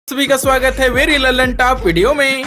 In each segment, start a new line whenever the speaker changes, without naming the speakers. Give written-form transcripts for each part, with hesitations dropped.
सभी का स्वागत है वेरी ललन टॉप वीडियो में।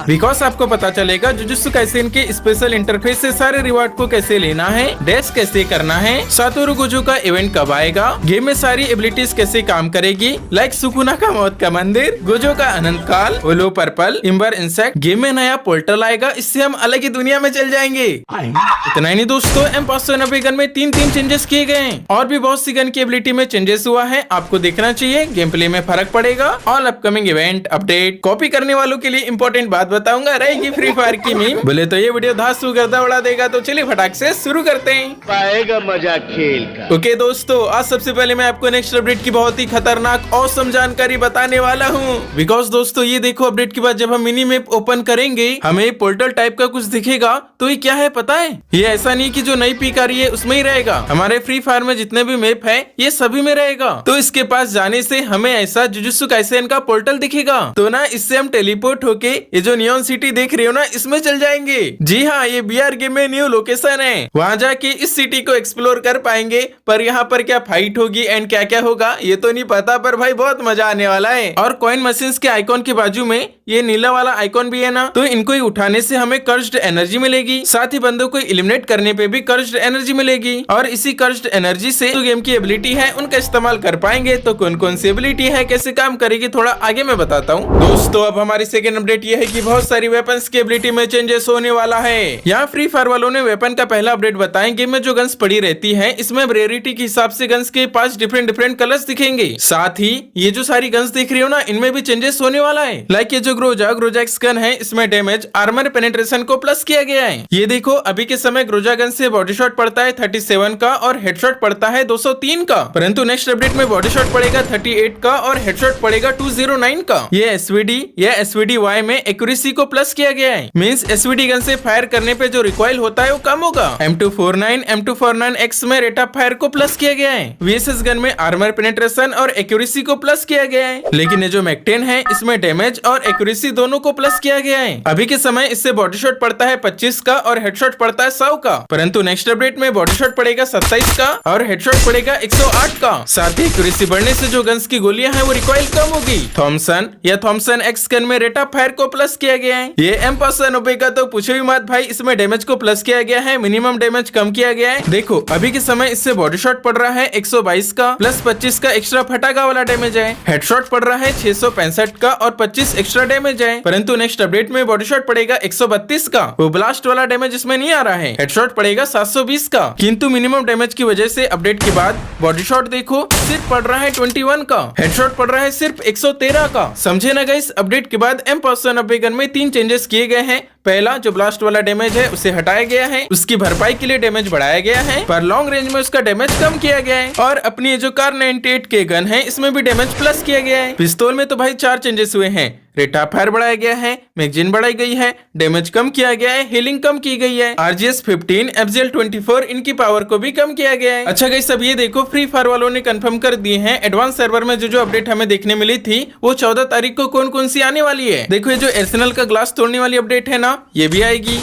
बिकॉज आपको पता चलेगा जुजुत्सु काइसेन के स्पेशल इंटरफेस से सारे रिवॉर्ड को कैसे लेना है, डैश कैसे करना है, सातोरु गोजो का इवेंट कब आएगा, गेम में सारी एबिलिटीज कैसे काम करेगी, लाइक सुकुना का मौत का मंदिर, गोजो का अनंत काल, ओलो पर्पल, इम्बर इंसेक्ट, गेम में नया पोर्टल आएगा, इससे हम अलग ही दुनिया में चल जाएंगे। इतना ही नहीं दोस्तों, M590 गन में तीन चेंजेस किए गए हैं और भी बहुत सी गन की एबिलिटी में चेंजेस हुआ है। आपको देखना चाहिए, गेम प्ले में फर्क पड़ेगा। All upcoming event update. Copy करने वालों के लिए इंपॉर्टेंट बात बताऊंगा, रहेगी फ्री फायर की मीम। बोले तो ये वीडियो धांसू गर्दा उड़ा देगा, तो चलिए फटाक से शुरू करते हैं।
पाएगा मजा खेल का।
ओके दोस्तों, आज सबसे पहले मैं आपको नेक्स्ट अपडेट की बहुत ही खतरनाक औसम जानकारी बताने वाला हूँ। बिकॉज दोस्तों ये देखो, अपडेट के बाद जब हम मिनी मैप ओपन करेंगे हमें पोर्टल टाइप का कुछ दिखेगा। तो ये क्या है पता है? ये ऐसा नहीं कि जो नई पिक आ रही है उसमें ही रहेगा, हमारे फ्री फायर में जितने भी मैप है ये सभी में रहेगा। तो इसके पास जाने से हमें ऐसा जुजुत्सु काइसेन का पोर्टल दिखेगा। तो ना इससे हम टेलीपोर्ट होके ये जो नियॉन सिटी देख रहे हो ना, इसमें चल जाएंगे। जी हाँ, ये बीआर गेम में न्यू लोकेशन है, वहाँ जाके इस सिटी को एक्सप्लोर कर पाएंगे। पर यहाँ पर क्या फाइट होगी एंड क्या क्या होगा ये तो नहीं पता, पर भाई बहुत मजा आने वाला है। और कॉइन मशीन्स के आइकॉन के बाजू में ये नीला वाला आइकॉन भी है ना, तो इनको ही उठाने से हमें कर्ज्ड एनर्जी मिलेगी। साथ ही बंदों को एलिमिनेट करने पे भी कर्ज्ड एनर्जी मिलेगी। और इसी कर्ज्ड एनर्जी से जो गेम की एबिलिटी है उनका इस्तेमाल कर पाएंगे। तो कौन कौन सी एबिलिटी है, कैसे काम करेगी, थोड़ा आगे मैं बताता हूँ। दोस्तों अब हमारी सेकंड अपडेट ये है कि बहुत सारी वेपन्स की एबिलिटी में चेंजेस होने वाला है। यहाँ फ्री फायर वालों ने वेपन का पहला अपडेट बताया। गेम में जो गन्स पड़ी रहती है इसमें रेयरिटी के हिसाब से गन्स के 5 डिफरेंट कलर्स दिखेंगे। साथ ही ये जो सारी गन्स दिख रही हो ना, इनमें भी चेंजेस होने वाला है। लाइक ये जो ग्रोजा एक्स गन है, इसमें डैमेज आर्मर पेनिट्रेशन को प्लस किया गया है। ये देखो, अभी के समय ग्रोजा गन से बॉडी शॉट पड़ता है 37 का और हेडशॉट पड़ता है 203 का। परंतु नेक्स्ट अपडेट में बॉडी शॉट पड़ेगा 38 का और हेडशॉट पड़ेगा 209 का। ये एसवीडी या एसवीडी वाई में एक्यूरेसी को प्लस किया गया है। मींस एसवीडी गन से फायर करने पे जो रिकॉइल होता है वो कम होगा। M249X में रेट ऑफ फायर को प्लस किया गया है। VSS गन में आर्मर पेनिट्रेशन और एक्यूरेसी को प्लस किया गया है। लेकिन ये जो मैक-10 है इसमें डैमेज और एक्यूरेसी दोनों को प्लस किया गया है। अभी के समय इससे बॉडी शॉट पड़ता है 25 का और हेडशॉट पड़ता है 100 का। परंतु नेक्स्ट अपडेट में बॉडी शॉट पड़ेगा 27 का और हेडशॉट पड़ेगा 108 का। साथ ही एक्यूरेसी बढ़ने से जो गन्स की गोलियां हैं वो रिकॉइल कम होगी। थॉमसन या थॉमसन एक्स गन में रेट ऑफ फायर को प्लस किया गया है। ये M590 का तो पूछो ही मत भाई, इसमें डैमेज को प्लस किया गया है, मिनिमम डैमेज कम किया गया है। देखो अभी के समय इससे बॉडी शॉट पड़ रहा है 122 का प्लस 25 का एक्स्ट्रा फटाका वाला डैमेज है। हेडशॉट पड़ रहा है 665 का और 25 एक्स्ट्रा डैमेज है। परंतु नेक्स्ट अपडेट में बॉडी शॉट पड़ेगा 132 का, वो ब्लास्ट वाला डैमेज इसमें नहीं आ रहा है। हेडशॉट पड़ेगा 720 का, किंतु मिनिमम डैमेज की वजह से अपडेट के बाद बॉडी शॉट देखो सिर्फ पड़ रहा है 21 का, हेडशॉट पड़ रहा है सिर्फ 113 का। समझे ना गाइस? अपडेट के बाद M590 गन में 3 चेंजेस किए गए हैं। पहला, जो ब्लास्ट वाला डैमेज है उसे हटाया गया है, उसकी भरपाई के लिए डैमेज बढ़ाया गया है, पर लॉन्ग रेंज में उसका डैमेज कम किया गया है। और अपनी ये जो कार 98 के गन है इसमें भी डैमेज प्लस किया गया है। पिस्तौल में तो भाई 4 चेंजेस हुए हैं। रेट ऑफ फायर बढ़ाया गया है, मैगजीन बढ़ाई गई है, डैमेज कम किया गया है, हीलिंग कम की गई है, RGS 15, FGL24 इनकी पावर को भी कम किया गया है। अच्छा गाइस, सब ये देखो, फ्री फायर वालों ने कंफर्म कर दिए हैं एडवांस सर्वर में जो अपडेट हमें देखने मिली थी वो 14 तारीख को कौन कौन सी आने वाली है। देखो ये जो आर्सेनल का ग्लास तोड़ने वाली अपडेट है ना, ये भी आएगी।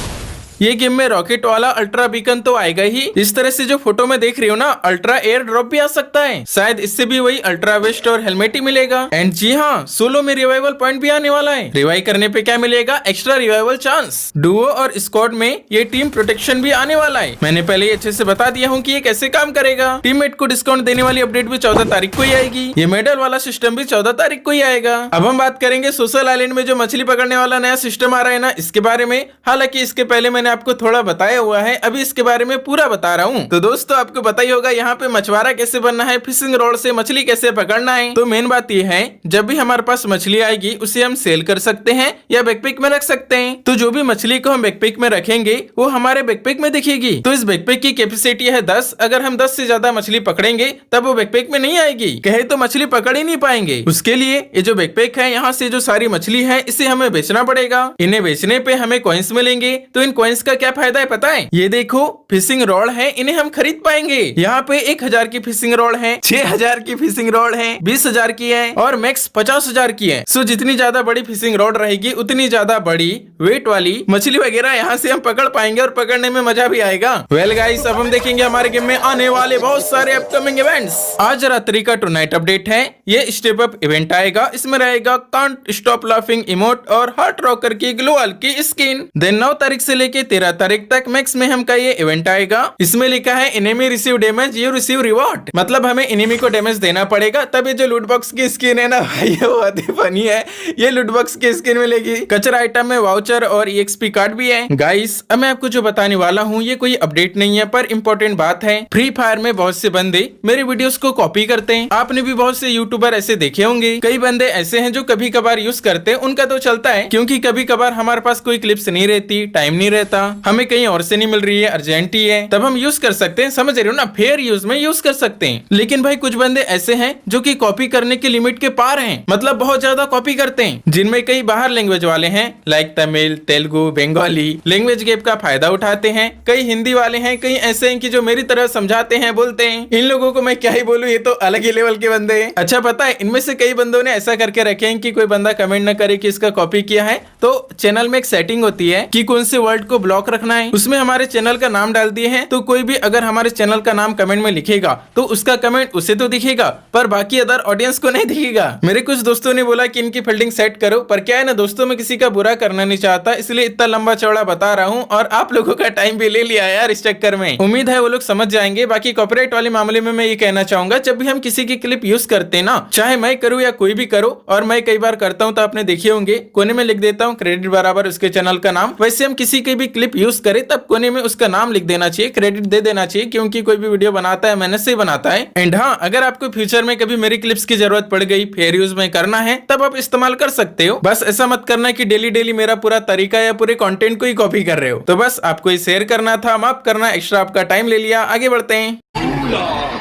ये गेम में रॉकेट वाला अल्ट्रा बीकन तो आएगा ही। इस तरह से जो फोटो में देख रही हो ना, अल्ट्रा एयर ड्रॉप भी आ सकता है। शायद इससे भी वही अल्ट्रा वेस्ट और हेलमेट ही मिलेगा। एंड जी हाँ, सोलो में रिवाइवल पॉइंट भी आने वाला है। रिवाइव करने पे क्या मिलेगा? Extra revival chance. डुओ और स्क्वाड में ये टीम प्रोटेक्शन भी आने वाला है। मैंने पहले अच्छे से बता दिया हूँ कि ये कैसे काम करेगा। टीममेट को डिस्काउंट देने वाली अपडेट भी 14 तारीख को ही आएगी। ये मेडल वाला सिस्टम भी 14 तारीख को ही आएगा। अब हम बात करेंगे सोशल आइलैंड में जो मछली पकड़ने वाला नया सिस्टम आ रहा है ना, इसके बारे में। हालांकि इसके पहले मैंने आपको थोड़ा बताया हुआ है, अभी इसके बारे में पूरा बता रहा हूँ। तो दोस्तों आपको पता ही होगा यहाँ पे मछुआरा कैसे बनना है, फिशिंग रॉड से मछली कैसे पकड़ना है। तो मेन बात ये है, जब भी हमारे पास मछली आएगी उसे हम सेल कर सकते हैं या बैकपैक में रख सकते हैं। तो जो भी मछली को हम बैकपैक में रखेंगे वो हमारे बैकपैक में दिखेगी। तो इस बैकपैक की कैपेसिटी है 10। अगर हम 10 से ज्यादा मछली पकड़ेंगे तब वो बैकपैक में नहीं आएगी, कहे तो मछली पकड़ ही नहीं पाएंगे। उसके लिए ये जो बैकपैक है, यहाँ से जो सारी मछली है इसे हमें बेचना पड़ेगा। इन्हें बेचने पे हमें कॉइन्स मिलेंगे। तो इन कॉइन्स इसका क्या फायदा है पता है? ये देखो फिशिंग रॉड है, इन्हें हम खरीद पाएंगे। यहाँ पे 1000 की फिशिंग रॉड है, 6000 की फिशिंग रॉड है, 20,000 की है और मैक्स 50,000 की है। सो जितनी ज्यादा बड़ी फिशिंग रॉड रहेगी उतनी ज्यादा बड़ी वेट वाली मछली वगैरह यहाँ से हम पकड़ पाएंगे और पकड़ने में मजा भी आएगा। वेल गाइस, अब हम देखेंगे हमारे गेम में आने वाले बहुत सारे अपकमिंग इवेंट्स। आज रात्रि का टुनाइट अपडेट है, ये स्टेप अप इवेंट आएगा। इसमें रहेगा कांट स्टॉप लाफिंग इमोट और हार्ट रॉकर की ग्लोअल की स्किन। देन 9 तारीख से लेके 13 तारीख तक मैक्स में हम का ये इवेंट आएगा। इसमें लिखा है enemy receive damage you receive reward, मतलब हमें एनिमी को डैमेज देना पड़ेगा तब ये जो लूट बॉक्स की स्किन है ना भाई, ये बहुत ही फनी है। ये लूट बॉक्स की स्किन मिलेगी। कचरा आइटम में वाउचर और EXP कार्ड भी है। गाइस, अब मैं आपको जो बताने वाला हूँ ये कोई अपडेट नहीं है, पर इम्पोर्टेंट बात है। फ्री फायर में बहुत से बंदे मेरे वीडियोस को कॉपी करते हैं। आपने भी बहुत से यूट्यूबर ऐसे देखे होंगे। कई बंदे ऐसे हैं जो कभी कभार यूज करते हैं, उनका तो चलता है, क्योंकि कभी कभार हमारे पास कोई क्लिप्स नहीं रहती, टाइम नहीं रहता, हमें कहीं और से नहीं मिल रही है, अर्जेंट ही है, तब हम यूज कर सकते हैं। समझ रहे हो ना, फेयर यूज में यूज कर सकते हैं। लेकिन भाई कुछ बंदे ऐसे हैं जो कि कॉपी करने के लिमिट के पार हैं, मतलब बहुत ज्यादा कॉपी करते हैं, जिनमें कई बाहर लैंग्वेज वाले हैं, like Tamil, Telugu, Bengali. Language gap का फायदा उठाते हैं। कई हिंदी वाले हैं, कई ऐसे हैं कि जो मेरी तरह समझाते हैं, बोलते हैं। इन लोगों को मैं क्या ही बोलूं, ये तो अलग ही लेवल के बंदे हैं। अच्छा पता है, इनमें से कई बंदों ने ऐसा करके रखे हैं कि कोई बंदा कमेंट न करे कि इसका कॉपी किया है, तो चैनल में एक सेटिंग होती है कि कौन से वर्ड को ब्लॉक रखना है। उसमें हमारे चैनल का नाम डाल दिए हैं, तो कोई भी अगर हमारे चैनल का नाम कमेंट में लिखेगा तो उसका कमेंट उसे तो दिखेगा, पर बाकी अदर ऑडियंस को नहीं दिखेगा। मेरे कुछ दोस्तों ने बोला कि इनकी फील्डिंग सेट करो, पर क्या है ना दोस्तों, मैं किसी का बुरा करना नहीं चाहता, इसलिए इतना लंबा चौड़ा बता रहा हूँ और आप लोगों का टाइम भी ले लिया यार इस चक्कर में। उम्मीद है वो लोग समझ जाएंगे। बाकी कॉपीराइट वाले मामले में मैं ये कहना चाहूंगा, जब भी हम किसी की क्लिप यूज करते हैं ना, चाहे मैं करूँ या कोई भी करो, और मैं कई बार करता हूँ तो आपने देखे होंगे, कोने में लिख देता हूँ क्रेडिट बराबर उसके चैनल का नाम। वैसे हम किसी की भी क्लिप यूज करें तब कोने में उसका नाम लिख देना चाहिए, क्रेडिट दे देना चाहिए, क्योंकि कोई भी वीडियो बनाता है मेहनत से बनाता है। एंड हाँ, अगर आपको फ्यूचर में कभी मेरी क्लिप्स की जरूरत पड़ गई, फेयर यूज में करना है, तब आप इस्तेमाल कर सकते हो। बस ऐसा मत करना कि डेली डेली मेरा पूरा तरीका या पूरे कंटेंट को ही कॉपी कर रहे हो। तो बस आपको ही शेयर करना था, माफ करना, एक्स्ट्रा आपका टाइम ले लिया। आगे बढ़ते हैं,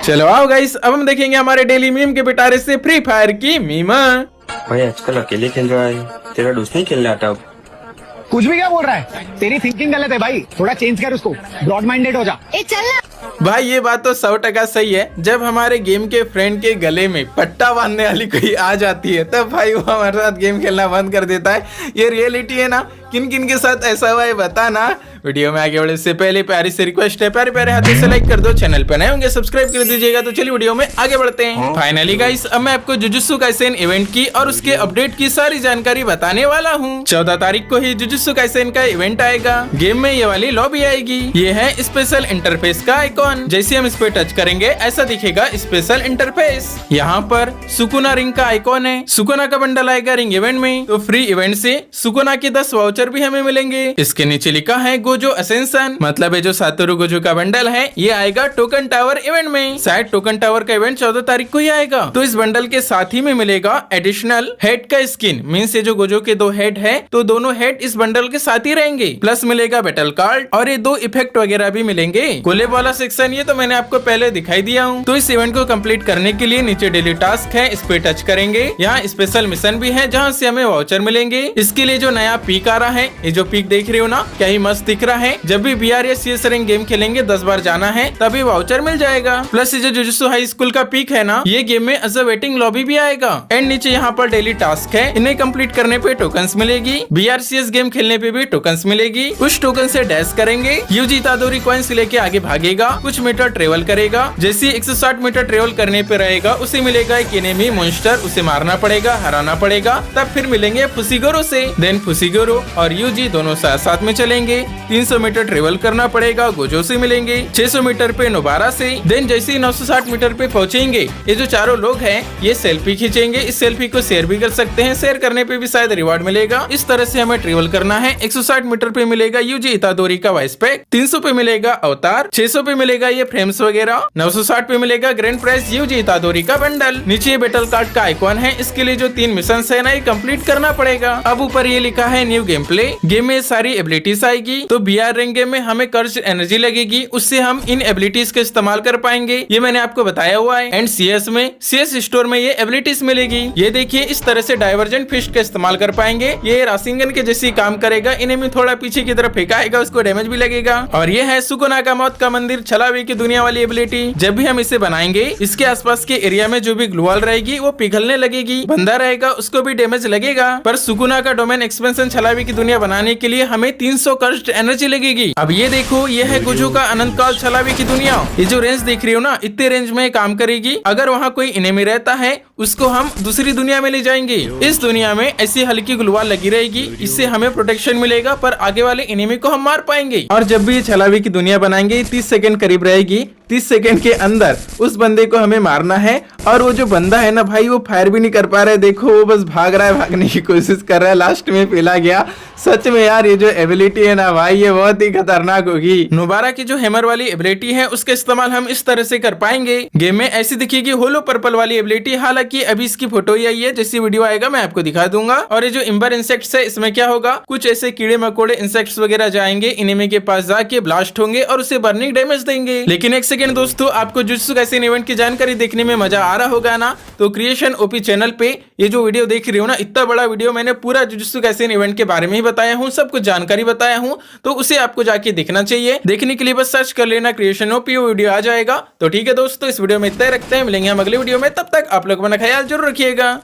चलो आओ गाइस, अब हम देखेंगे हमारे डेली मीम के पिटारे से फ्री फायर की मीमा।
भाई आजकल अकेले खेल रहा है, तेरा दोस्त नहीं खेलने आता अब।
कुछ भी क्या बोल रहा है, तेरी थिंकिंग गलत है भाई, थोड़ा चेंज कर उसको, ब्रॉड माइंडेड हो जा।
भाई ये बात तो 100% सही है। जब हमारे गेम के फ्रेंड के गले में पट्टा बांधने वाली कोई आ जाती है, तब भाई वो हमारे साथ गेम खेलना बंद कर देता है। ये रियलिटी है ना। किन किन के साथ ऐसा हुआ है बताना। वीडियो में आगे बढ़ने से पहले प्यारी से रिक्वेस्ट है, प्यारे प्यारे हाथों से लाइक कर दो, चैनल पर नए होंगे सब्सक्राइब कर दीजिएगा। तो चलिए वीडियो में आगे बढ़ते हैं। फाइनली गाइस, अब मैं आपको जुजुत्सु काइसेन इवेंट की और उसके अपडेट की सारी जानकारी बताने वाला हूँ। 14 तारीख को ही जुजुत्सु काइसेन का इवेंट आएगा। गेम में ये वाली लॉबी आएगी। ये है स्पेशल इंटरफेस का आइकॉन। जैसे हम इस पे टच करेंगे ऐसा दिखेगा स्पेशल इंटरफेस। यहाँ पर सुकुना रिंग का आइकॉन है। सुकुना का बंडल आएगा रिंग इवेंट में, तो फ्री इवेंट से सुकुना के 10 वाउचर भी हमें मिलेंगे। इसके नीचे लिखा है गोजो असेंशन, मतलब है जो सातोरु गोजो का बंडल है ये आएगा टोकन टावर इवेंट में। शायद टोकन टावर का इवेंट 14 तारीख को ही आएगा। तो इस बंडल के साथ ही में मिलेगा एडिशनल हेड का स्किन, मीन्स ये जो गोजो के 2 हेड है, तो दोनों हेड इस बंडल के साथ ही रहेंगे। प्लस मिलेगा बैटल कार्ड और ये 2 इफेक्ट वगैरह भी मिलेंगे। कोलेब वाला सेक्शन ये तो मैंने आपको पहले दिखाई दिया हूँ। तो इस इवेंट को कंप्लीट करने के लिए नीचे डेली टास्क है, इस पे टच करेंगे। यहाँ स्पेशल मिशन भी है जहाँ से हमें वाउचर मिलेंगे। इसके लिए जो नया पीक आ रहा है, ये जो पीक देख रहे हो ना, क्या ही मस्त दिख रहा है। जब भी BR या CS रैंक गेम खेलेंगे 10 बार जाना है तभी वाउचर मिल जाएगा। प्लस ये जो जुजुत्सु हाई स्कूल का पीक है ना, ये गेम में एज अ वेटिंग लॉबी भी आएगा। एंड नीचे यहाँ पर डेली टास्क है, इन्हें कंप्लीट करने पे टोकन्स मिलेगी। BR CS गेम खेलने पे भी टोकन्स मिलेगी। कुछ टोकन से डैश करेंगे, यूजी इतादोरी कॉइन्स लेके आगे भागेगा, कुछ मीटर ट्रेवल करेगा। जैसे 160 मीटर ट्रेवल करने पे रहेगा उसे मिलेगा एक एनिमी मॉन्स्टर, उसे मारना पड़ेगा, हराना पड़ेगा, तब फिर मिलेंगे फुसिगोरो से। देन फुसिगोरो और यूजी दोनों साथ में चलेंगे। 300 मीटर ट्रेवल करना पड़ेगा, गोजो से मिलेंगे। 600 मीटर पे नोबारा से। देन जैसे ही 960 मीटर पे पहुंचेंगे, ये जो चारों लोग हैं ये सेल्फी खींचेंगे। इस सेल्फी को शेयर भी कर सकते हैं, शेयर करने पे भी शायद रिवार्ड मिलेगा। इस तरह से हमें ट्रेवल करना है। 160 मीटर पे मिलेगा यूजी इतादोरी का वाइस पैक, 300 पे मिलेगा अवतार, 600 पे मिलेगा ये फ्रेम्स वगैरह, 960 पे मिलेगा ग्रैंड प्राइज यूजी इतादोरी का बंडल। नीचे बैटल कार्ड का आइकॉन है, इसके लिए जो 3 मिशन है ना, ये कंप्लीट करना पड़ेगा। अब ऊपर ये लिखा है न्यू गेम प्ले। गेम में सारी एबिलिटीज आएगी, तो VR रैंक गेम में हमें कर्ज एनर्जी लगेगी, उससे हम इन एबिलिटीज का इस्तेमाल कर पाएंगे, ये मैंने आपको बताया हुआ है। एंड CS स्टोर में ये एबिलिटीज मिलेगी। ये देखिए इस तरह से डाइवर्जेंट फिस्ट का इस्तेमाल कर पाएंगे, ये रासिंगन के जैसी काम करेगा। इन्हें में थोड़ा पीछे की तरफ फेंकाएगा, उसको डैमेज भी लगेगा। और ये है सुकुनाका मौत का मंदिर छलावे की दुनिया वाली एबिलिटी। जब भी हम इसे बनाएंगे, इसके आसपास के एरिया में जो भी ग्लूवाल रहेगी वो पिघलने लगेगी, बंदा रहेगा उसको भी डैमेज लगेगा। पर सुकुनाका डोमेन एक्सपेंशन छलावे की दुनिया बनाने के लिए हमें 300 कर्स्ट एनर्जी लगेगी। अब ये देखो, ये है गुजू का अनंत काल छलावे की दुनिया। ये जो रेंज देख रही हो ना, इतने रेंज में काम करेगी। अगर वहाँ कोई एनिमी रहता है, उसको हम दूसरी दुनिया में ले जाएंगे। इस दुनिया में ऐसी हल्की ग्लूवाल लगी रहेगी, इससे हमें प्रोटेक्शन मिलेगा, पर आगे वाले एनिमी को हम मार पाएंगे। और जब भी ये छलावे की दुनिया बनाएंगे, 30 सेकंड करीब रहेगी। 30 सेकंड के अंदर उस बंदे को हमें मारना है। और वो जो बंदा है ना भाई, वो फायर भी नहीं कर पा रहा है, देखो वो बस भाग रहा है, भागने की कोशिश कर रहा है, लास्ट में फैला गया। सच में यार, ये जो एबिलिटी है ना भाई, ये बहुत ही खतरनाक होगी। नोबारा की जो हैमर वाली एबिलिटी है, उसका इस्तेमाल हम इस तरह से कर पाएंगे। गेम में ऐसी दिखेगी होलो पर्पल वाली एबिलिटी। हालांकि अभी इसकी फोटो ही आई है, जैसी वीडियो आएगा मैं आपको दिखा दूंगा। और ये जो इम्बर इंसेक्ट्स है, इसमें क्या होगा, कुछ ऐसे कीड़े मकोड़े इंसेक्ट्स वगैरह जाएंगे, एनिमी के पास जाके ब्लास्ट होंगे और उसे बर्निंग डैमेज देंगे। लेकिन एक सेकंड दोस्तों, आपको जुजुत्सु काइसेन इवेंट की जानकारी देखने में मजा आ रहा होगा ना, तो क्रिएशन ओपी चैनल पे ये जो वीडियो देख रही हो ना, इतना बड़ा वीडियो मैंने पूरा जुजुत्सु काइसेन इवेंट के बारे में ही बताया हूँ, सब कुछ जानकारी बताया हूँ, तो उसे आपको जाके देखना चाहिए। देखने के लिए बस सर्च कर लेना क्रिएशन ओपी, वीडियो आ जाएगा। तो ठीक है दोस्तों, इस वीडियो में इतना ही रखते हैं, मिलेंगे हम अगले वीडियो में। तब तक आप लोग अपना ख्याल जरूर रखिएगा।